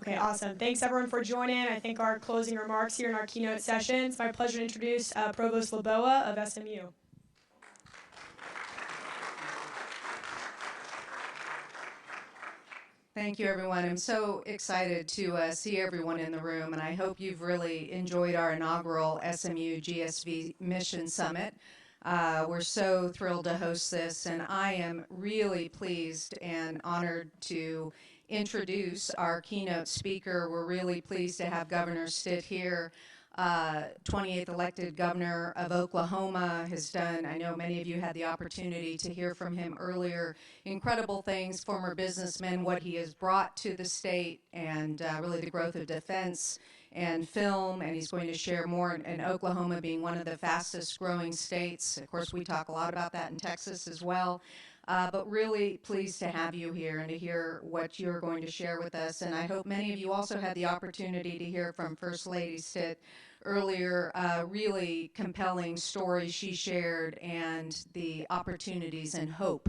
Okay, awesome. Thanks everyone for joining. I think our closing remarks here in our keynote session. It's my pleasure to introduce Provost Laboa of SMU. Thank you, everyone. I'm so excited to see everyone in the room, and I hope you've really enjoyed our inaugural SMU+GSV Mission Summit. We're so thrilled to host this, and I am really pleased and honored to introduce our keynote speaker. We're really pleased to have Governor Stitt here. 28th elected governor of Oklahoma, has done, I know many of you had the opportunity to hear from him earlier, incredible things, former businessman, what he has brought to the state, and really the growth of defense and film, and he's going to share more in Oklahoma being one of the fastest growing states. Of course, we talk a lot about that in Texas as well. But really pleased to have you here and to hear what you're going to share with us. And I hope many of you also had the opportunity to hear from First Lady Stitt earlier, really compelling stories she shared and the opportunities and hope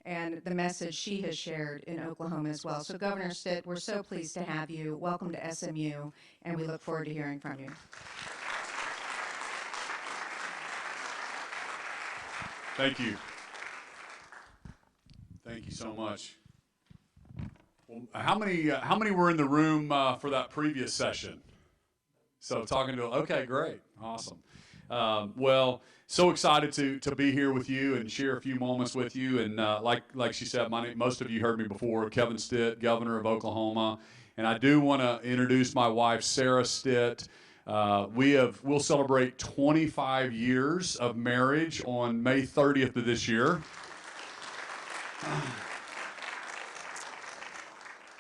and the message she has shared in Oklahoma as well. So Governor Stitt, we're so pleased to have you. Welcome to SMU, and we look forward to hearing from you. Thank you. Thank you so much. Well, how many were in the room for that previous session? So talking to, okay, great, awesome. Well, so excited to be here with you and share a few moments with you. And like she said, most of you heard me before, Kevin Stitt, Governor of Oklahoma. And I do want to introduce my wife, Sarah Stitt. We'll celebrate 25 years of marriage on May 30th of this year.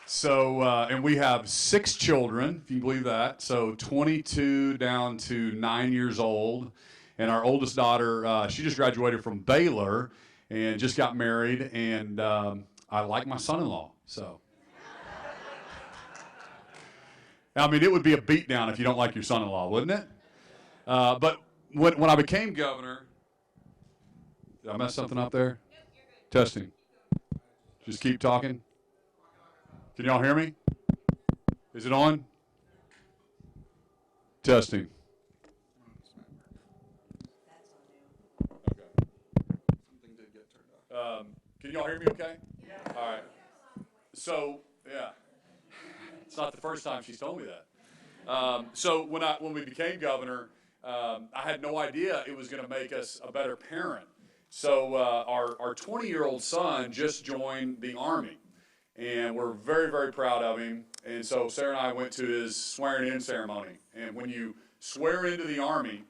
So, and we have 6 children, if you believe that. So 22 down to 9 years old. And our oldest daughter, she just graduated from Baylor and just got married. And I like my son-in-law, so. I mean, it would be a beatdown if you don't like your son-in-law, wouldn't it? But when I became governor, did I mess something up there? Testing. Just keep talking. Can y'all hear me? Is it on? Testing. Okay. Something did get turned off. Can y'all hear me okay? Yeah. All right. So, yeah. It's not the first time she's told me that. So when we became governor, I had no idea it was going to make us a better parent. So our 20-year-old son just joined the Army, and we're very, very proud of him. And so Sarah and I went to his swearing-in ceremony. And when you swear into the Army,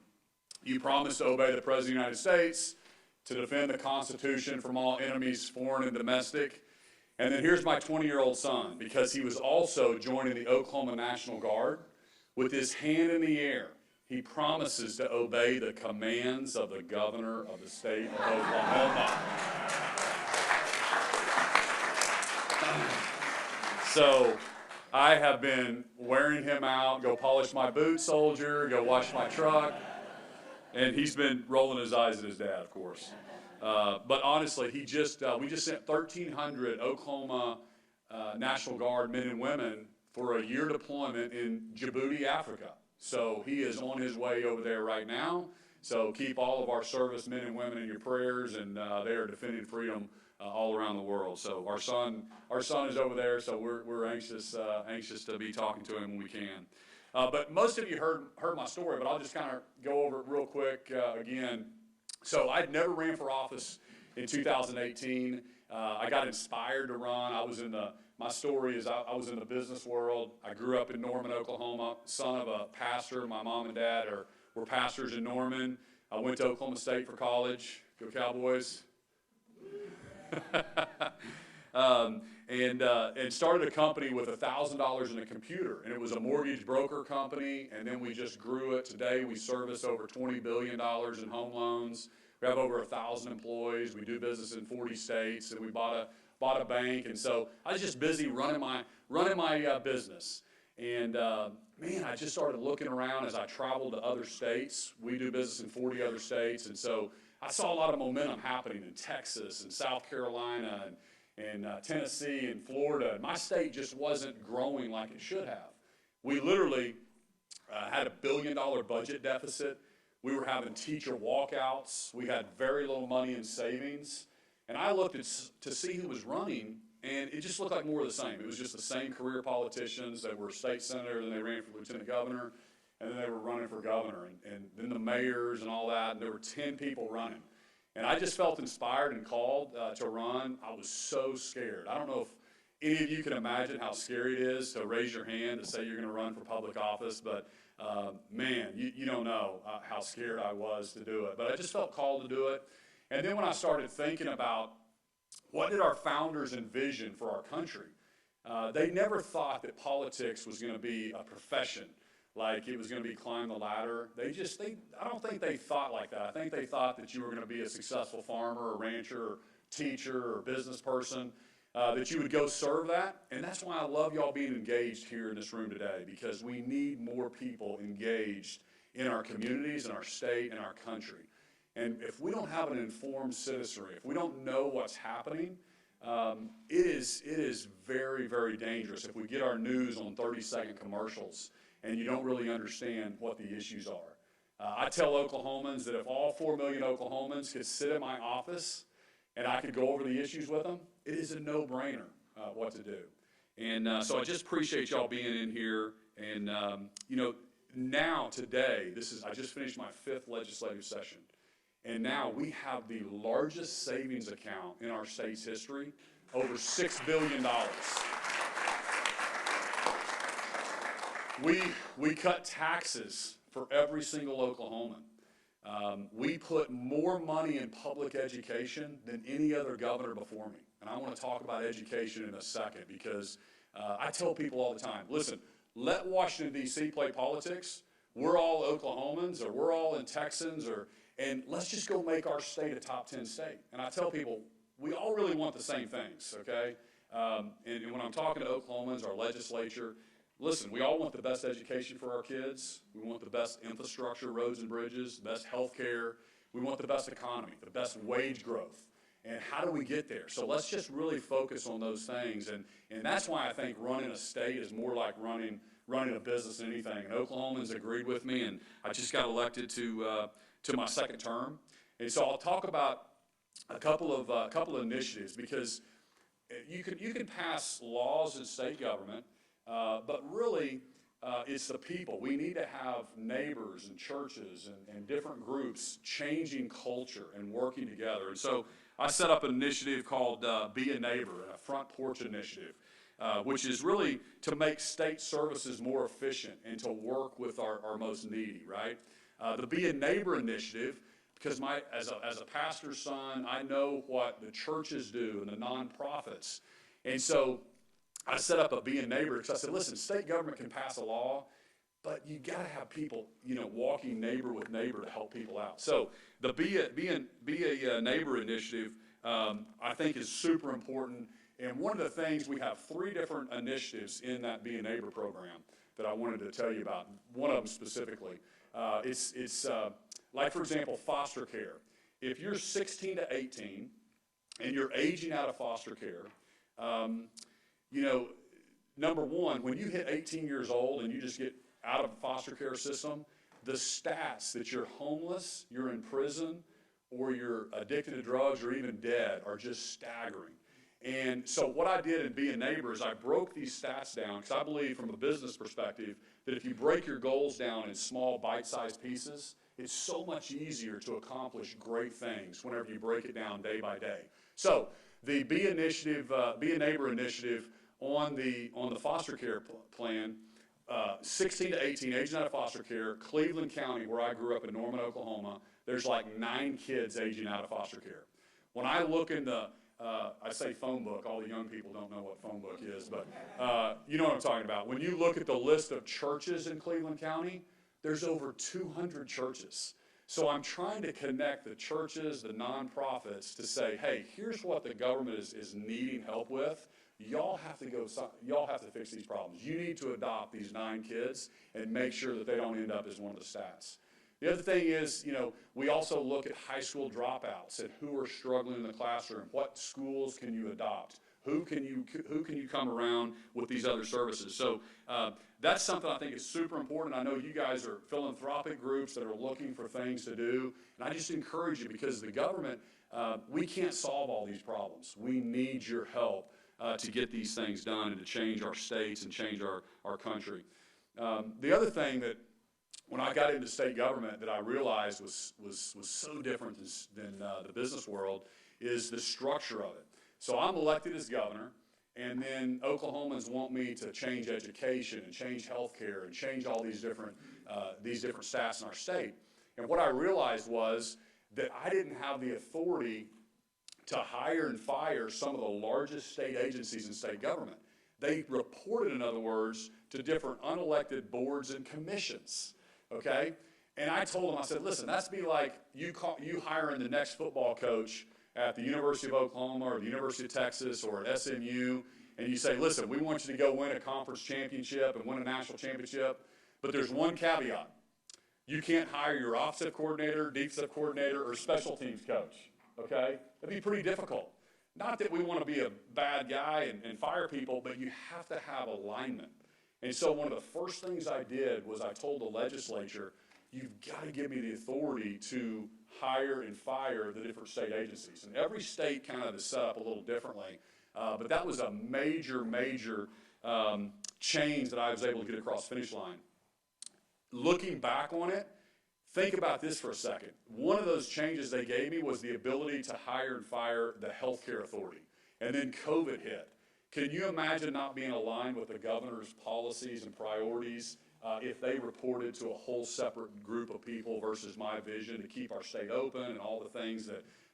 you promise to obey the President of the United States, to defend the Constitution from all enemies, foreign and domestic. And then here's my 20-year-old son, because he was also joining the Oklahoma National Guard. With his hand in the air, he promises to obey the commands of the governor of the state of Oklahoma. So I have been wearing him out, go polish my boots, soldier, go wash my truck. And he's been rolling his eyes at his dad, of course. But honestly, we just sent 1,300 Oklahoma National Guard men and women for a year deployment in Djibouti, Africa. So he is on his way over there right now. So keep all of our servicemen and women in your prayers, and they are defending freedom all around the world. So our son is over there. So we're anxious to be talking to him when we can. But most of you heard my story, but I'll just kind of go over it real quick again. So I'd never ran for office in 2018. I got inspired to run. My story is I was in the business world. I grew up in Norman, Oklahoma, son of a pastor. My mom and dad were pastors in Norman. I went to Oklahoma State for college. Go Cowboys. And started a company with $1,000 in a computer. And it was a mortgage broker company, and then we just grew it. Today we service over $20 billion in home loans. We have over 1,000 employees. We do business in 40 states, and we bought a bank. And so I was just busy running my business. And man, I just started looking around as I traveled to other states. We do business in 40 other states, and so I saw a lot of momentum happening in Texas and South Carolina and Tennessee and Florida. My state just wasn't growing like it should have. We literally had a $1 billion budget deficit. We were having teacher walkouts. We had very little money in savings. And I looked to see who was running, and it just looked like more of the same. It was just the same career politicians that were state senator, then they ran for lieutenant governor, and then they were running for governor, and then the mayors and all that, and there were 10 people running. And I just felt inspired and called to run. I was so scared. I don't know if any of you can imagine how scary it is to raise your hand to say you're going to run for public office, but man, you don't know how scared I was to do it. But I just felt called to do it. And then when I started thinking about what did our founders envision for our country, they never thought that politics was going to be a profession, like it was going to be climb the ladder. I don't think they thought like that. I think they thought that you were going to be a successful farmer or rancher or teacher or business person, that you would go serve that. And that's why I love y'all being engaged here in this room today, because we need more people engaged in our communities, in our state, and our country. And if we don't have an informed citizenry, if we don't know what's happening, it is very, very dangerous if we get our news on 30-second commercials and you don't really understand what the issues are. I tell Oklahomans that if all 4 million Oklahomans could sit in my office and I could go over the issues with them, it is a no-brainer what to do. And so I just appreciate y'all being in here. And, now, today, I just finished my 5th legislative session. And now we have the largest savings account in our state's history, over $6 billion. We cut taxes for every single Oklahoman. We put more money in public education than any other governor before me. And I want to talk about education in a second, because I tell people all the time, listen, let Washington, D.C. play politics. We're all Oklahomans, or we're all in Texans, and let's just go make our state a top 10 state. And I tell people, we all really want the same things, okay? And when I'm talking to Oklahomans, our legislature, listen, we all want the best education for our kids. We want the best infrastructure, roads and bridges, the best health care. We want the best economy, the best wage growth. And how do we get there? So let's just really focus on those things. And that's why I think running a state is more like running a business than anything. And Oklahomans agreed with me, and I just got elected to my 2nd term. And so I'll talk about a couple of initiatives, because you can pass laws in state government, but really it's the people. We need to have neighbors and churches and different groups changing culture and working together. And so I set up an initiative called Be a Neighbor, a front porch initiative, which is really to make state services more efficient and to work with our most needy, right? The Be a Neighbor initiative, because as a pastor's son, I know what the churches do and the nonprofits. And so I set up a Be a Neighbor, because I said, listen, state government can pass a law, but you got to have people, walking neighbor with neighbor to help people out. So the Be a Neighbor initiative, I think, is super important. And one of the things, we have 3 different initiatives in that Be a Neighbor program that I wanted to tell you about. One of them specifically, it's like, for example, foster care. If you're 16 to 18 and you're aging out of foster care, number one, when you hit 18 years old and you just get out of the foster care system, the stats that you're homeless, you're in prison, or you're addicted to drugs, or even dead are just staggering. And so what I did in Be a Neighbor is I broke these stats down, because I believe from a business perspective that if you break your goals down in small bite-sized pieces, it's so much easier to accomplish great things whenever you break it down day by day. So the Be a Neighbor initiative on the foster care plan, 16 to 18, aging out of foster care, Cleveland County, where I grew up in Norman, Oklahoma, there's like 9 kids aging out of foster care. When I look in the I say phone book, all the young people don't know what phone book is, but you know what I'm talking about. When you look at the list of churches in Cleveland County, there's over 200 churches. So I'm trying to connect the churches, the nonprofits, to say, hey, here's what the government is needing help with. Y'all have to fix these problems. You need to adopt these 9 kids and make sure that they don't end up as one of the stats. The other thing is, we also look at high school dropouts and who are struggling in the classroom. What schools can you adopt? Who can you come around with these other services? So that's something I think is super important. I know you guys are philanthropic groups that are looking for things to do, and I just encourage you, because the government, we can't solve all these problems. We need your help to get these things done and to change our states and change our country. The other thing that when I got into state government that I realized was so different than the business world is the structure of it. So I'm elected as governor, and then Oklahomans want me to change education and change healthcare and change all these different stats in our state. And what I realized was that I didn't have the authority to hire and fire some of the largest state agencies in state government. They reported, in other words, to different unelected boards and commissions, okay? And I told them, I said, listen, that's be like you hiring the next football coach at the University of Oklahoma or the University of Texas or at SMU, and you say, listen, we want you to go win a conference championship and win a national championship, but there's one caveat. You can't hire your offensive coordinator, defensive coordinator, or special teams coach, okay? That'd be pretty difficult. Not that we want to be a bad guy and fire people, but you have to have alignment. And so one of the first things I did was I told the legislature, you've got to give me the authority to hire and fire the different state agencies. And every state kind of is set up a little differently, but that was a major change that I was able to get across the finish line. Looking back on it, think about this for a second. One of those changes they gave me was the ability to hire and fire the healthcare authority. And then COVID hit. Can you imagine not being aligned with the governor's policies and priorities if they reported to a whole separate group of people versus my vision to keep our state open and all the things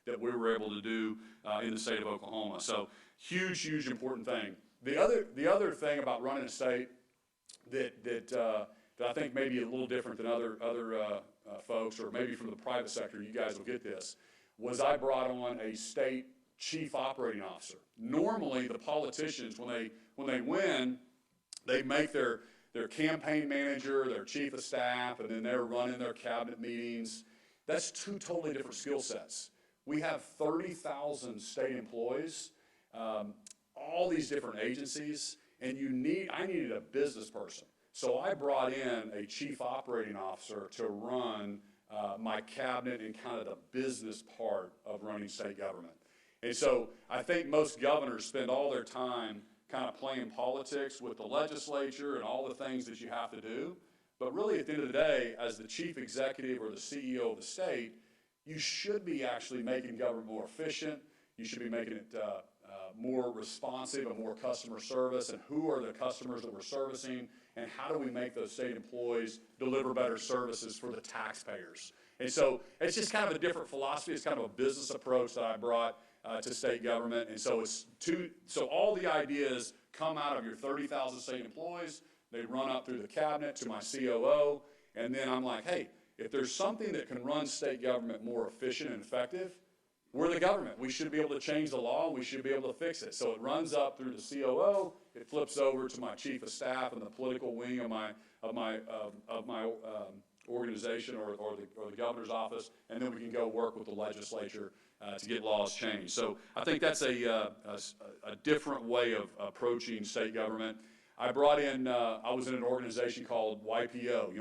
that we were able to do in the state of Oklahoma? So huge important thing. The other thing about running a state that I think may be a little different than other folks, or maybe from the private sector, you guys will get this, was I brought on a state chief operating officer. Normally, the politicians, when they win, they make their campaign manager, their chief of staff, and then they're running their cabinet meetings. That's two totally different skill sets. We have 30,000 state employees, all these different agencies, and I needed a business person. So I brought in a chief operating officer to run my cabinet and kind of the business part of running state government. And so I think most governors spend all their time kind of playing politics with the legislature and all the things that you have to do. But really, at the end of the day, as the chief executive or the CEO of the state, you should be actually making government more efficient. You should be making it more responsive and more customer service, and who are the customers that we're servicing, and how do we make those state employees deliver better services for the taxpayers. And so it's just kind of a different philosophy. It's kind of a business approach that I brought to state government. And so so all the ideas come out of your 30,000 state employees. They run up through the cabinet to my COO, and then I'm like, hey, if there's something that can run state government more efficient and effective, we're the government. We should be able to change the law. We should be able to fix it. So it runs up through the COO. It flips over to my chief of staff and the political wing of my organization or the governor's office, and then we can go work with the legislature to get laws changed. So I think that's a different way of approaching state government. I brought in. I was in an organization called YPO,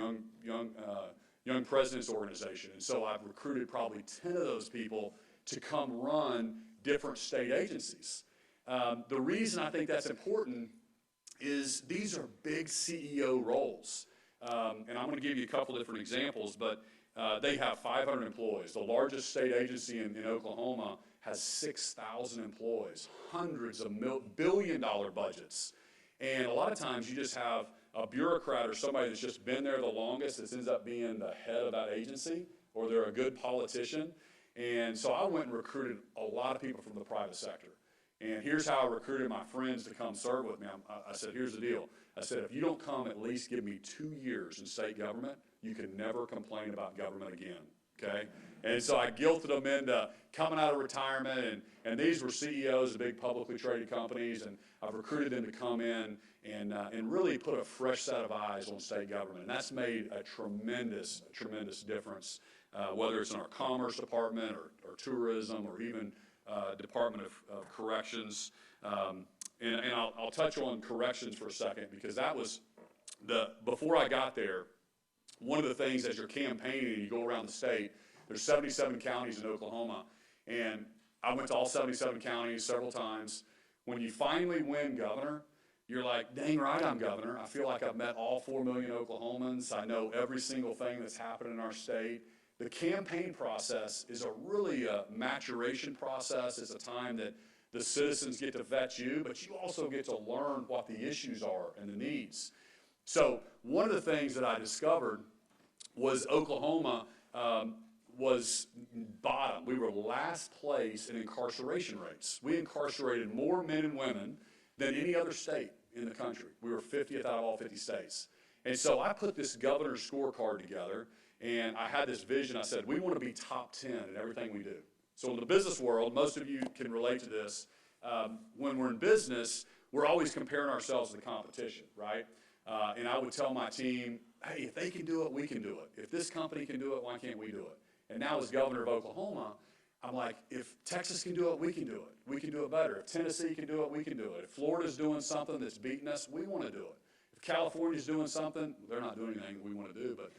Young Presidents Organization, and so I've recruited probably 10 of those people to come run different state agencies. The reason I think that's important is these are big CEO roles. And I'm going to give you a couple different examples, but they have 500 employees. The largest state agency in Oklahoma has 6,000 employees, hundreds of billion-dollar budgets. And a lot of times you just have a bureaucrat or somebody that's just been there the longest that ends up being the head of that agency, or they're a good politician. And so I went and recruited a lot of people from the private sector. And here's how I recruited my friends to come serve with me. I said, here's the deal. I said, if you don't come at least give me 2 years in state government, you can never complain about government again, okay? And so I guilted them into coming out of retirement, and these were CEOs of big publicly traded companies, and I've recruited them to come in and really put a fresh set of eyes on state government. And that's made a tremendous difference, whether it's in our commerce department or tourism or even Department of Corrections. And I'll touch on corrections for a second, because that was before I got there, one of the things as you're campaigning and you go around the state, there's 77 counties in Oklahoma, and I went to all 77 counties several times. When you finally win governor, you're like, dang right, I'm governor. I feel like I've met all 4 million Oklahomans. I know every single thing that's happened in our state. The campaign process is really a maturation process. It's a time that the citizens get to vet you, but you also get to learn what the issues are and the needs. So one of the things that I discovered was Oklahoma was bottom. We were last place in incarceration rates. We incarcerated more men and women than any other state in the country. We were 50th out of all 50 states. And so I put this governor's scorecard together, and I had this vision. I said, we want to be top 10 in everything we do. So in the business world, most of you can relate to this. When we're in business, we're always comparing ourselves to the competition, right? And I would tell my team, hey, if they can do it, we can do it. If this company can do it, why can't we do it? And now as governor of Oklahoma, I'm like, if Texas can do it, we can do it. We can do it better. If Tennessee can do it, we can do it. If Florida's doing something that's beating us, we want to do it. If California's doing something, they're not doing anything we want to do, but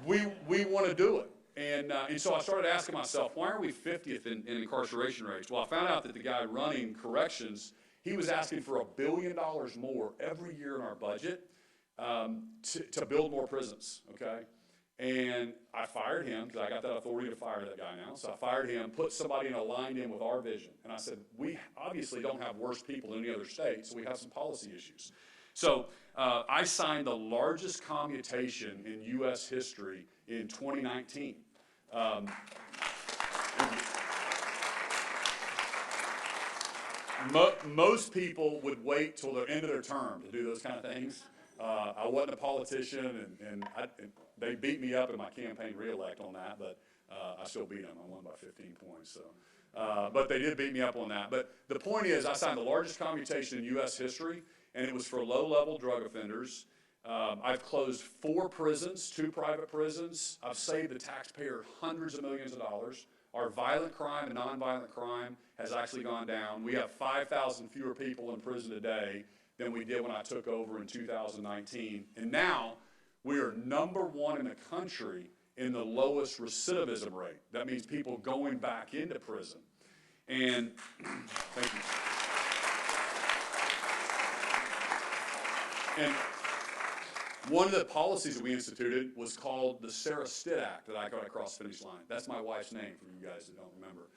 we want to do it. And so I started asking myself, why are we 50th in incarceration rates? Well, I found out that the guy running corrections, he was asking for $1 billion more every year in our budget to build more prisons, okay? And I fired him, because I got that authority to fire that guy now. So I fired him, put somebody and aligned him with our vision. And I said, we obviously don't have worse people in any other state, so we have some policy issues. So I signed the largest commutation in U.S. history in 2019. Most people would wait till the end of their term to do those kind of things. I wasn't a politician, and they beat me up in my campaign reelect on that, but I still beat them. I won by 15 points. So, but they did beat me up on that. But the point is, I signed the largest commutation in U.S. history, and it was for low-level drug offenders. I've closed 4 prisons, 2 private prisons. I've saved the taxpayer hundreds of millions of dollars. Our violent crime and nonviolent crime has actually gone down. We have 5,000 fewer people in prison today than we did when I took over in 2019. And now we are #1 in the country in the lowest recidivism rate. That means people going back into prison. And thank you. And one of the policies that we instituted was called the Stitt Act that I got across the finish line. That's my wife's name, for you guys that don't remember.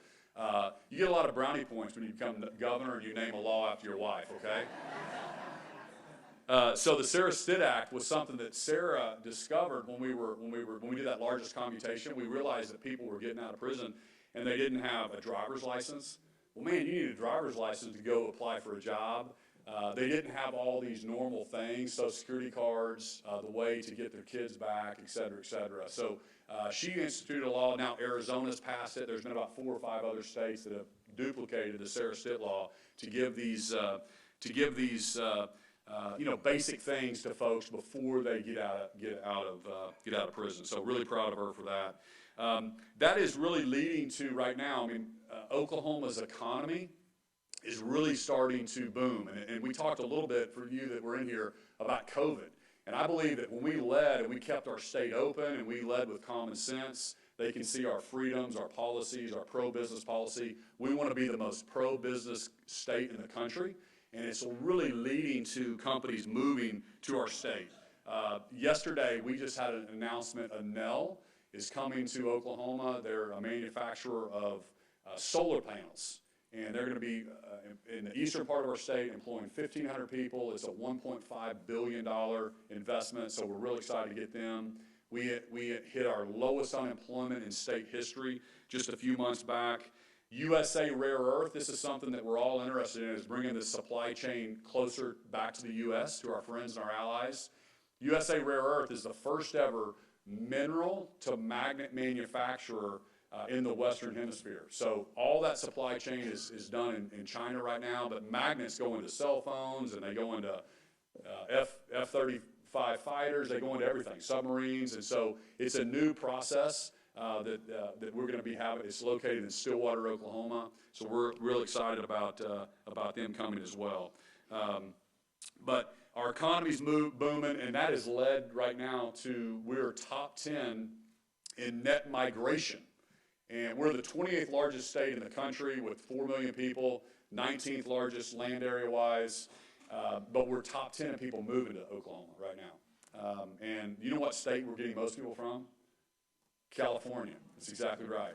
You get a lot of brownie points when you become the governor and you name a law after your wife, okay? So the Stitt Act was something that Sarah discovered when we did that largest commutation. We realized that people were getting out of prison and they didn't have a driver's license. Well, man, you need a driver's license to go apply for a job. They didn't have all these normal things, Social Security cards, the way to get their kids back, et cetera, et cetera. So she instituted a law. Now Arizona's passed it. There's been about 4 or 5 other states that have duplicated the Stitt law to give these basic things to folks before they get out of prison. So really proud of her for that. That is really leading to right now. I mean, Oklahoma's economy is really starting to boom. And we talked a little bit, for you that were in here, about COVID. And I believe that when we led and we kept our state open and we led with common sense, they can see our freedoms, our policies, our pro-business policy. We want to be the most pro-business state in the country. And it's really leading to companies moving to our state. Yesterday, we just had an announcement. Enel is coming to Oklahoma. They're a manufacturer of solar panels. And they're going to be in the eastern part of our state employing 1,500 people. It's a $1.5 billion investment, so we're really excited to get them. We hit our lowest unemployment in state history just a few months back. USA Rare Earth, this is something that we're all interested in, is bringing the supply chain closer back to the U.S., to our friends and our allies. USA Rare Earth is the first ever mineral to magnet manufacturer in the Western Hemisphere. So all that supply chain is done in China right now, but magnets go into cell phones and they go into F-35 fighters, they go into everything, submarines, and so it's a new process. that we're going to be having. It's located in Stillwater, Oklahoma, so we're real excited about them coming as well. But our economy's booming, and that is led right now to we're top 10 in net migration. And we're the 28th largest state in the country with 4 million people, 19th largest land area-wise, but we're top 10 in people moving to Oklahoma right now. And you know what state we're getting most people from? California. That's exactly right.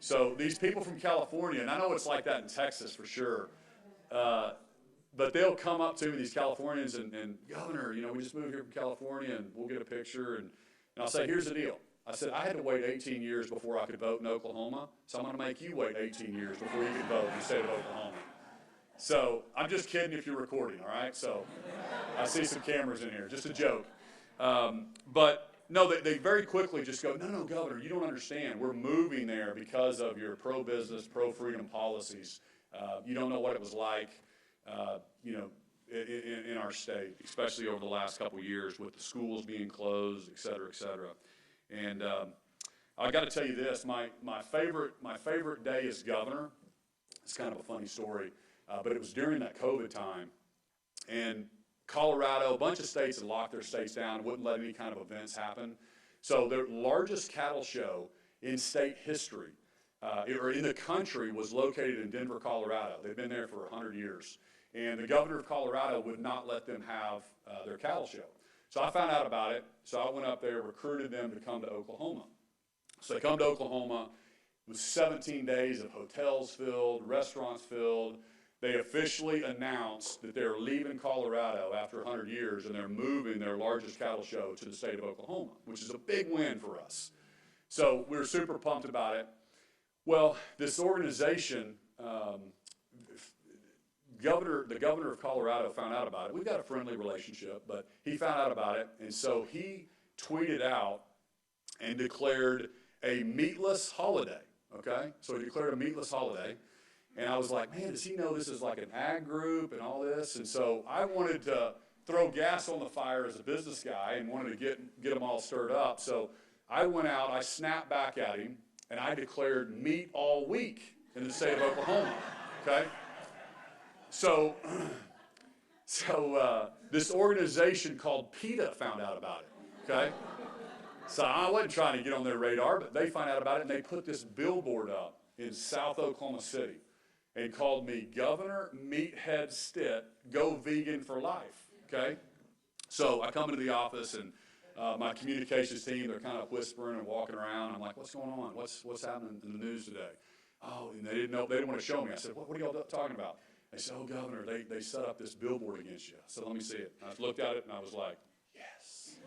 So these people from California, and I know it's like that in Texas for sure, but they'll come up to me, these Californians, and Governor, you know, we just moved here from California, and we'll get a picture, and I'll say, here's the deal. I said, I had to wait 18 years before I could vote in Oklahoma, so I'm going to make you wait 18 years before you can vote in the state of Oklahoma. So I'm just kidding if you're recording, all right? So I see some cameras in here, just a joke. But no, they very quickly just go, no, Governor, you don't understand. We're moving there because of your pro-business, pro-freedom policies. You don't know what it was like, you know, in our state, especially over the last couple of years with the schools being closed, et cetera, et cetera. And I got to tell you this: my favorite day as governor. It's kind of a funny story, but it was during that COVID time, and Colorado, a bunch of states had locked their states down, wouldn't let any kind of events happen. So their largest cattle show in state history, or in the country, was located in Denver, Colorado. They've been there for 100 years, and the governor of Colorado would not let them have their cattle show. So I found out about it, so I went up there, recruited them to come to Oklahoma. So they come to Oklahoma. It was 17 days of hotels filled, restaurants filled. They officially announced that they're leaving Colorado after 100 years, and they're moving their largest cattle show to the state of Oklahoma, which is a big win for us. So we were super pumped about it. Well, this organization, the governor of Colorado found out about it. We've got a friendly relationship, but he found out about it, and so he tweeted out and declared a meatless holiday, okay? So he declared a meatless holiday, and I was like, man, does he know this is like an ag group and all this? And so I wanted to throw gas on the fire as a business guy and wanted to get them all stirred up. So I went out, I snapped back at him, and I declared meat all week in the state of Oklahoma, okay? So this organization called PETA found out about it, okay? So I wasn't trying to get on their radar, but they found out about it, and they put this billboard up in South Oklahoma City and called me Governor Meathead Stitt, Go Vegan for Life, okay? So I come into the office, and my communications team, they're kind of whispering and walking around. I'm like, what's going on? What's happening in the news today? Oh, and they didn't know. They didn't want to show me. I said, what are y'all talking about? They said, oh, Governor, they set up this billboard against you. So let me see it. And I looked at it, and I was like, yes.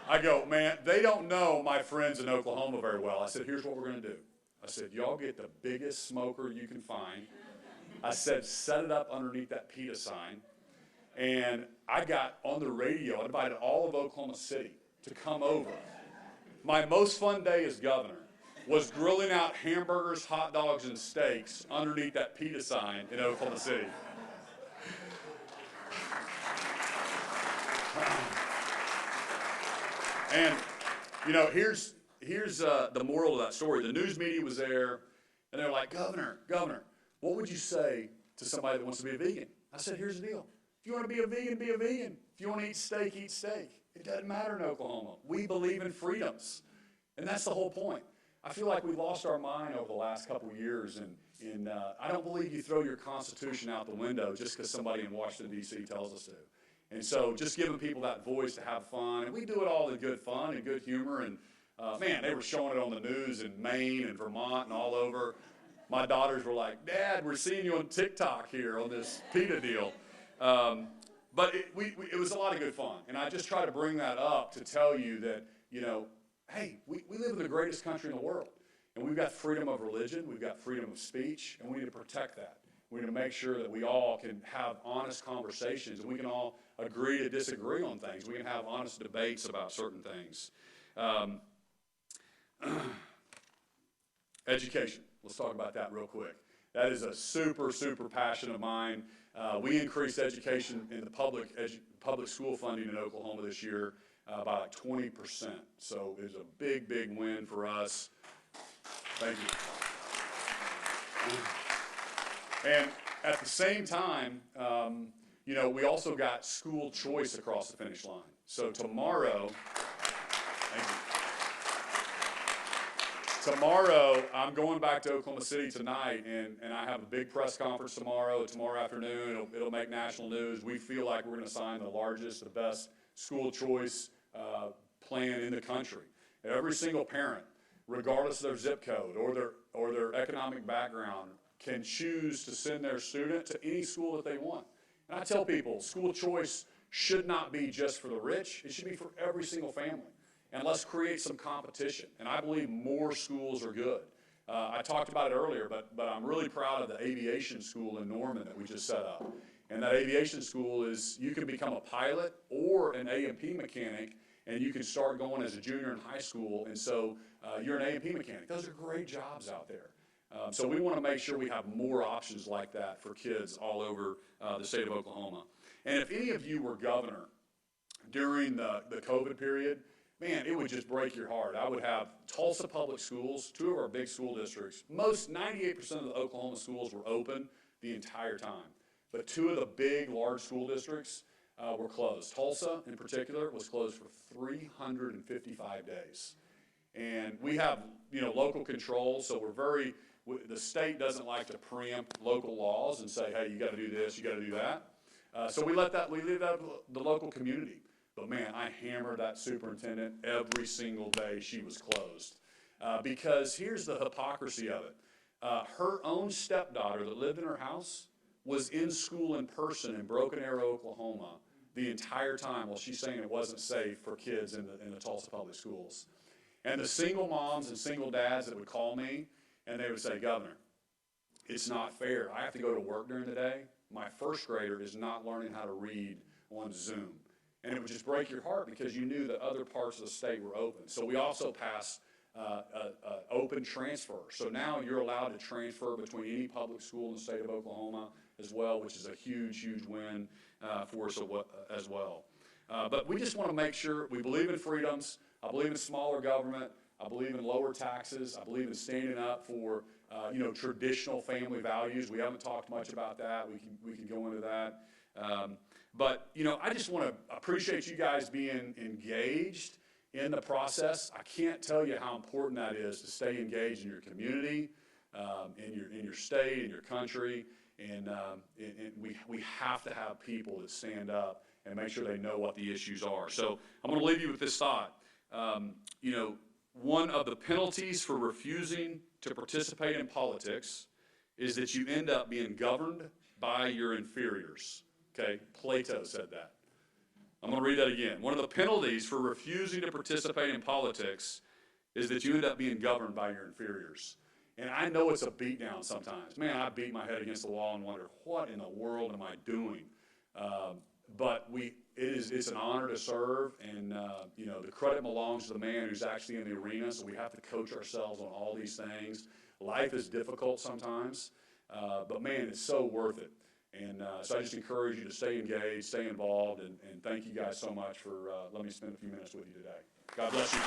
I go, man, they don't know my friends in Oklahoma very well. I said, here's what we're going to do. I said, y'all get the biggest smoker you can find. I said, set it up underneath that PETA sign. And I got on the radio. I invited all of Oklahoma City to come over. My most fun day as governor was grilling out hamburgers, hot dogs, and steaks underneath that PETA sign in Oklahoma City. And, you know, here's the moral of that story. The news media was there, and they're like, Governor, what would you say to somebody that wants to be a vegan? I said, here's the deal. If you want to be a vegan, be a vegan. If you want to eat steak, eat steak. It doesn't matter in Oklahoma. We believe in freedoms. And that's the whole point. I feel like we've lost our mind over the last couple of years, and I don't believe you throw your Constitution out the window just because somebody in Washington, D.C. tells us to. And so just giving people that voice to have fun, and we do it all in good fun and good humor, and man, they were showing it on the news in Maine and Vermont and all over. My daughters were like, Dad, we're seeing you on TikTok here on this PETA deal. But it was a lot of good fun, and I just try to bring that up to tell you that, you know, hey, we live in the greatest country in the world, and we've got freedom of religion, we've got freedom of speech, and we need to protect that. We need to make sure that we all can have honest conversations, and we can all agree to disagree on things. We can have honest debates about certain things. Education. Let's talk about that real quick. That is a super, super passion of mine. We increased education in the public school funding in Oklahoma this year by like 20%. So it was a big, big win for us. Thank you. And at the same time, you know, we also got school choice across the finish line. So tomorrow, thank you. Tomorrow, I'm going back to Oklahoma City tonight, and I have a big press conference tomorrow afternoon. It'll make national news. We feel like we're going to sign the largest, the best school choice plan in the country. Every single parent, regardless of their zip code or their economic background, can choose to send their student to any school that they want. And I tell people, school choice should not be just for the rich. It should be for every single family. And let's create some competition. And I believe more schools are good. I talked about it earlier, but I'm really proud of the aviation school in Norman that we just set up. And that aviation school is, you can become a pilot or an A&P mechanic, and you can start going as a junior in high school. And so you're an A&P mechanic. Those are great jobs out there. So we want to make sure we have more options like that for kids all over the state of Oklahoma. And if any of you were governor during the COVID period, man, it would just break your heart. I would have Tulsa Public Schools, 2 of our big school districts. 98% of the Oklahoma schools were open the entire time. But 2 of the big, large school districts were closed. Tulsa, in particular, was closed for 355 days. And we have, you know, local control, so the state doesn't like to preempt local laws and say, hey, you got to do this, you got to do that. So we leave that to the local community. But man, I hammered that superintendent every single day she was closed. Because here's the hypocrisy of it. Her own stepdaughter that lived in her house was in school in person in Broken Arrow, Oklahoma, the entire time while she's saying it wasn't safe for kids in the Tulsa public schools. And the single moms and single dads that would call me, and they would say, Governor, it's not fair. I have to go to work during the day. My first grader is not learning how to read on Zoom. And it would just break your heart because you knew that other parts of the state were open. So we also passed open transfer. So now you're allowed to transfer between any public school in the state of Oklahoma as well, which is a huge, huge win for us as well. But we just want to make sure we believe in freedoms. I believe in smaller government. I believe in lower taxes. I believe in standing up for traditional family values. We haven't talked much about that. We can go into that. But I just want to appreciate you guys being engaged in the process. I can't tell you how important that is to stay engaged in your community, in your state, in your country, and we have to have people that stand up and make sure they know what the issues are. So I'm going to leave you with this thought. One of the penalties for refusing to participate in politics is that you end up being governed by your inferiors. Okay, Plato said that. I'm going to read that again. One of the penalties for refusing to participate in politics is that you end up being governed by your inferiors. And I know it's a beatdown sometimes. Man, I beat my head against the wall and wonder, what in the world am I doing? But it's an honor to serve, and the credit belongs to the man who's actually in the arena, so we have to coach ourselves on all these things. Life is difficult sometimes, but man, it's so worth it. And so I just encourage you to stay engaged, stay involved, and thank you guys so much for letting me spend a few minutes with you today. God bless you.